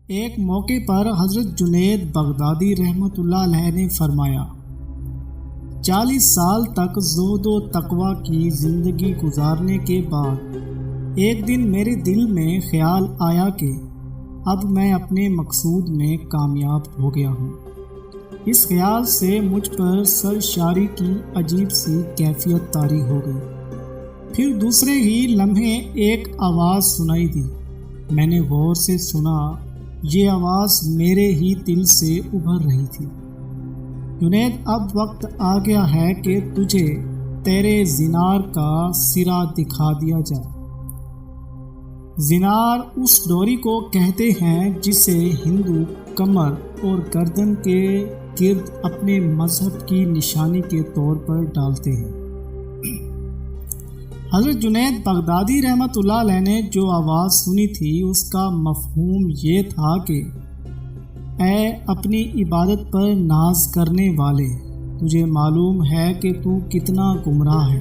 ایک موقع پر حضرت جنید بغدادی رحمۃ اللہ علیہ نے فرمایا، 40 سال تک زہد و تقوی کی زندگی گزارنے کے بعد ایک دن میرے دل میں خیال آیا کہ اب میں اپنے مقصود میں کامیاب ہو گیا ہوں۔ اس خیال سے مجھ پر سرشاری کی عجیب سی کیفیت طاری ہو گئی۔ پھر دوسرے ہی لمحے ایک آواز سنائی دی۔ میں نے غور سے سنا، یہ آواز میرے ہی دل سے ابھر رہی تھی، جنید اب وقت آ گیا ہے کہ تجھے تیرے زنار کا سرا دکھا دیا جائے۔ زنار اس ڈوری کو کہتے ہیں جسے ہندو کمر اور گردن کے گرد اپنے مذہب کی نشانی کے طور پر ڈالتے ہیں۔ حضرت جنید بغدادی رحمۃ اللہ علیہ نے جو آواز سنی تھی اس کا مفہوم یہ تھا کہ اے اپنی عبادت پر ناز کرنے والے، تجھے معلوم ہے کہ تو کتنا گمراہ ہے،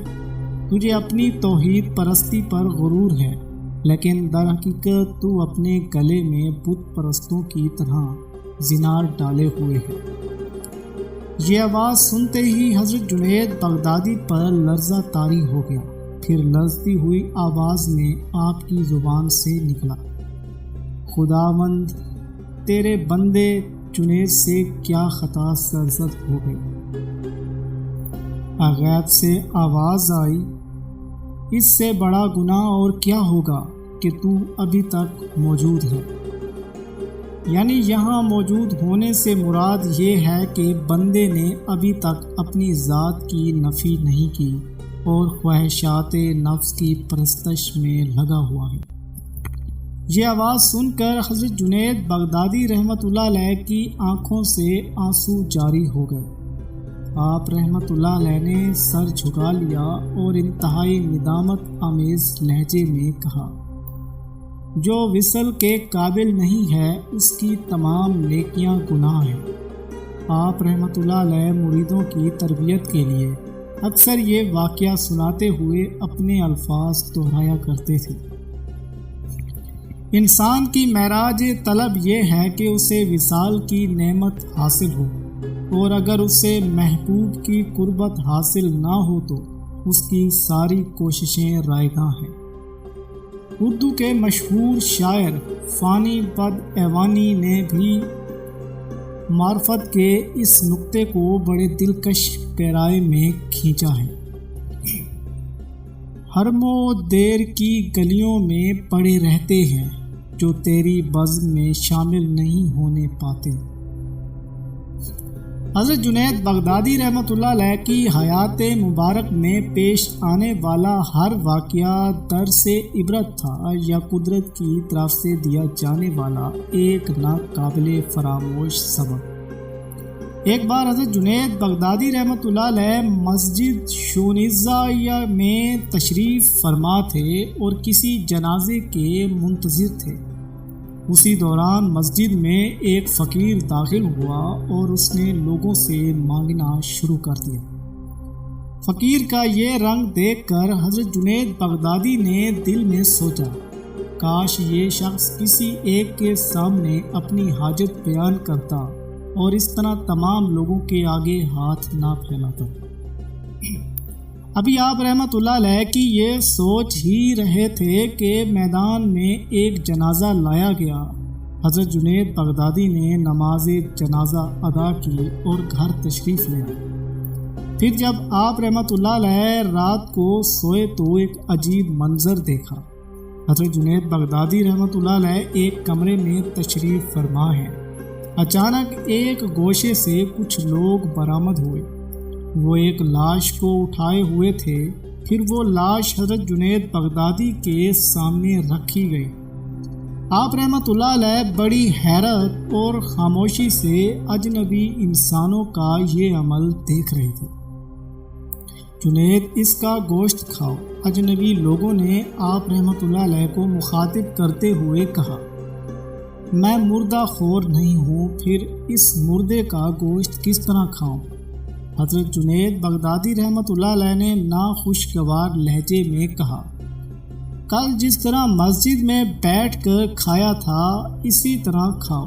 تجھے اپنی توحید پرستی پر غرور ہے، لیکن در حقیقت تو اپنے گلے میں بت پرستوں کی طرح زنار ڈالے ہوئے ہے۔ یہ آواز سنتے ہی حضرت جنید بغدادی پر لرزہ طاری ہو گیا۔ پھر لرزتی ہوئی آواز میں آپ کی زبان سے نکلا، خداوند تیرے بندے جنید سے کیا خطا سرزد ہو گئی۔ غیب سے آواز آئی، اس سے بڑا گناہ اور کیا ہوگا کہ تو ابھی تک موجود ہے۔ یعنی یہاں موجود ہونے سے مراد یہ ہے کہ بندے نے ابھی تک اپنی ذات کی نفی نہیں کی اور خواہشات نفس کی پرستش میں لگا ہوا ہے۔ یہ آواز سن کر حضرت جنید بغدادی رحمۃ اللہ علیہ کی آنکھوں سے آنسو جاری ہو گئے۔ آپ رحمۃ اللہ علیہ نے سر جھکا لیا اور انتہائی ندامت آمیز لہجے میں کہا، جو وصل کے قابل نہیں ہے اس کی تمام نیکیاں گناہ ہیں۔ آپ رحمۃ اللہ علیہ مریدوں کی تربیت کے لیے اکثر یہ واقعہ سناتے ہوئے اپنے الفاظ دہرایا کرتے تھے۔ انسان کی معراج طلب یہ ہے کہ اسے وصال کی نعمت حاصل ہو، اور اگر اسے محبوب کی قربت حاصل نہ ہو تو اس کی ساری کوششیں رائگاں ہیں۔ اردو کے مشہور شاعر فانی بد ایوانی نے بھی معرفت کے اس نقطے کو بڑے دلکش پیرائے میں کھینچا ہے۔ حرم و دیر کی گلیوں میں پڑے رہتے ہیں جو تیری بزم میں شامل نہیں ہونے پاتے۔ حضرت جنید بغدادی رحمۃ اللہ علیہ کی حیات مبارک میں پیش آنے والا ہر واقعہ درس عبرت تھا یا قدرت کی طرف سے دیا جانے والا ایک ناقابل فراموش سبق۔ ایک بار حضرت جنید بغدادی رحمۃ اللہ علیہ مسجد شونیزہ میں تشریف فرما تھے اور کسی جنازے کے منتظر تھے۔ اسی دوران مسجد میں ایک فقیر داخل ہوا اور اس نے لوگوں سے مانگنا شروع کر دیا۔ فقیر کا یہ رنگ دیکھ کر حضرت جنید بغدادی نے دل میں سوچا، کاش یہ شخص کسی ایک کے سامنے اپنی حاجت بیان کرتا اور اس طرح تمام لوگوں کے آگے ہاتھ نہ پھیلاتا۔ ابھی آپ رحمۃ اللہ علیہ کی یہ سوچ ہی رہے تھے کہ میدان میں ایک جنازہ لایا گیا۔ حضرت جنید بغدادی نے نماز جنازہ ادا کی اور گھر تشریف لے آئے۔ پھر جب آپ رحمۃ اللہ علیہ رات کو سوئے تو ایک عجیب منظر دیکھا۔ حضرت جنید بغدادی رحمۃ اللہ علیہ ایک کمرے میں تشریف فرما ہیں۔ اچانک ایک گوشے سے کچھ لوگ برآمد ہوئے۔ وہ ایک لاش کو اٹھائے ہوئے تھے۔ پھر وہ لاش حضرت جنید بغدادی کے سامنے رکھی گئی۔ آپ رحمۃ اللہ علیہ بڑی حیرت اور خاموشی سے اجنبی انسانوں کا یہ عمل دیکھ رہے تھے۔ جنید اس کا گوشت کھاؤ۔ اجنبی لوگوں نے آپ رحمۃ اللہ علیہ کو مخاطب کرتے ہوئے کہا، میں مردہ خور نہیں ہوں، پھر اس مردے کا گوشت کس طرح کھاؤں؟ حضرت جنید بغدادی رحمۃ اللہ علیہ نے ناخوشگوار لہجے میں کہا، کل جس طرح مسجد میں بیٹھ کر کھایا تھا اسی طرح کھاؤ۔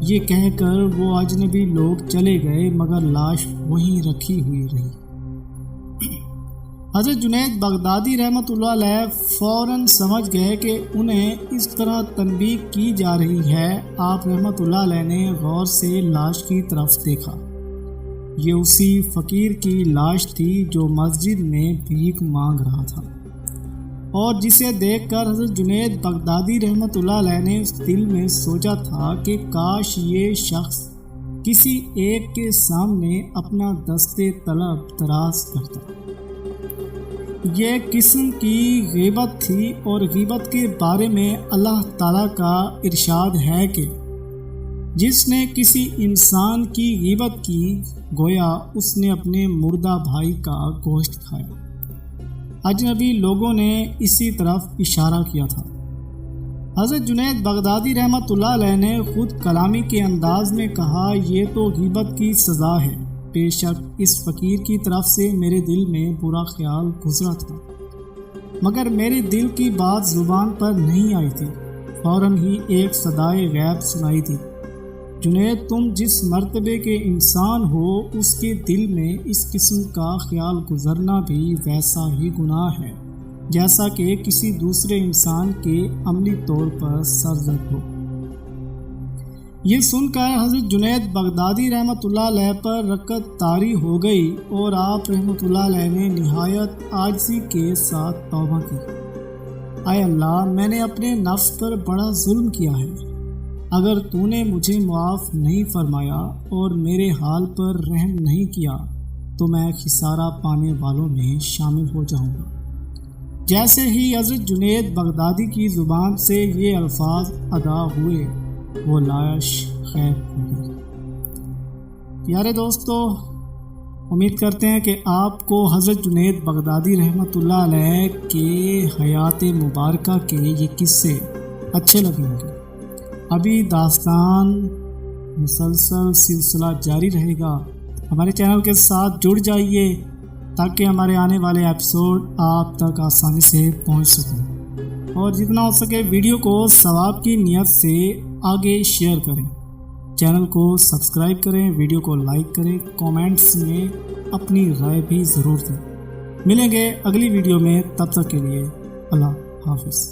یہ کہہ کر وہ اجنبی لوگ چلے گئے مگر لاش وہیں رکھی ہوئی رہی۔ حضرت جنید بغدادی رحمۃ اللہ علیہ فوراً سمجھ گئے کہ انہیں اس طرح تنبیہ کی جا رہی ہے۔ آپ رحمۃ اللہ علیہ نے غور سے لاش کی طرف دیکھا۔ یہ اسی فقیر کی لاش تھی جو مسجد میں بھیک مانگ رہا تھا، اور جسے دیکھ کر حضرت جنید بغدادی رحمۃ اللہ علیہ نے اس دل میں سوچا تھا کہ کاش یہ شخص کسی ایک کے سامنے اپنا دست طلب دراز کرتا۔ یہ قسم کی غیبت تھی، اور غیبت کے بارے میں اللہ تعالیٰ کا ارشاد ہے کہ جس نے کسی انسان کی غیبت کی گویا اس نے اپنے مردہ بھائی کا گوشت کھایا۔ اجنبی لوگوں نے اسی طرف اشارہ کیا تھا۔ حضرت جنید بغدادی رحمۃ اللہ علیہ نے خود کلامی کے انداز میں کہا، یہ تو غیبت کی سزا ہے۔ بے شک اس فقیر کی طرف سے میرے دل میں برا خیال گزرا تھا، مگر میرے دل کی بات زبان پر نہیں آئی تھی۔ فوراً ہی ایک صدائے غیب سنائی دی، جنید تم جس مرتبے کے انسان ہو اس کے دل میں اس قسم کا خیال گزرنا بھی ویسا ہی گناہ ہے جیسا کہ کسی دوسرے انسان کے عملی طور پر سرزد ہو۔ یہ سن کر حضرت جنید بغدادی رحمۃ اللہ علیہ پر رکعت طاری ہو گئی، اور آپ رحمۃ اللہ علیہ نے نہایت عاجزی کے ساتھ توبہ کی۔ اے اللہ، میں نے اپنے نفس پر بڑا ظلم کیا ہے۔ اگر تو نے مجھے معاف نہیں فرمایا اور میرے حال پر رحم نہیں کیا تو میں خسارہ پانے والوں میں شامل ہو جاؤں گا۔ جیسے ہی حضرت جنید بغدادی کی زبان سے یہ الفاظ ادا ہوئے وہ لاش غائب ہو گئی۔ پیارے دوستو، امید کرتے ہیں کہ آپ کو حضرت جنید بغدادی رحمۃ اللہ علیہ کے حیات مبارکہ کے یہ قصے اچھے لگے ہوں گے۔ ابھی داستان مسلسل سلسلہ جاری رہے گا۔ ہمارے چینل کے ساتھ جڑ جائیے تاکہ ہمارے آنے والے ایپیسوڈ آپ تک آسانی سے پہنچ سکیں، اور جتنا ہو سکے ویڈیو کو ثواب کی نیت سے آگے شیئر کریں، چینل کو سبسکرائب کریں، ویڈیو کو لائک کریں، کومنٹس میں اپنی رائے بھی ضرور دیں۔ ملیں گے اگلی ویڈیو میں، تب تک کے لیے اللہ حافظ۔